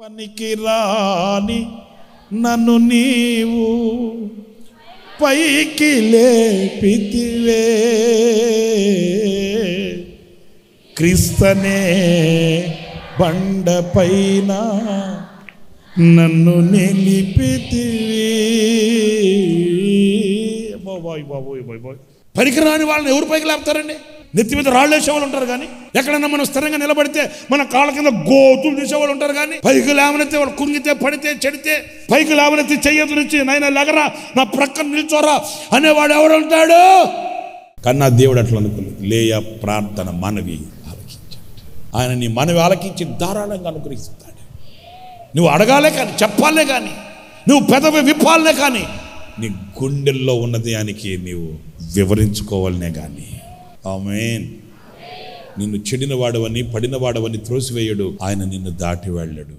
పనికి రాని నన్ను నీవు పైకి లేపితివే, క్రీస్తనే బండపైన నన్ను నిలిపితివి. పనికిరాని వాళ్ళని ఎవరు పైకి లేపుతారండి? నెత్తి మీద రాళ్ళు వేసేవాళ్ళు ఉంటారు, కానీ ఎక్కడన్నా మనం స్థిరంగా నిలబడితే మన కాళ్ళ కింద గోతులు తీసేవాళ్ళు ఉంటారు. కానీ పైకి లేవనెత్తే వాళ్ళు కుంగితే పడితే చెడితే పైకి లేవనెత్తి చెయ్యదు నుంచి నాయన లగరా నా ప్రక్కన నిల్చోరా అనేవాడు ఎవడు ఉంటాడు? కన్నా దేవుడు అట్లా అనుకున్నాడు. లేయ ప్రార్థన మనవి ఆలకించాడు. ఆయన నీ మనవి ఆలకించి ధారాళంగా అనుగ్రహిస్తాడు. నువ్వు అడగాలే కానీ, చెప్పాలే కానీ, నువ్వు పెదవి విప్పాలనే కానీ, నీ గుండెల్లో ఉన్నది ఆయనకి నీవు వివరించుకోవాలనే కానీ. ఆమేన్. నిన్ను చెడిన వాడవని పడిన వాడవని త్రోసివేయడు, ఆయన నిన్ను దాటి వెళ్ళడు.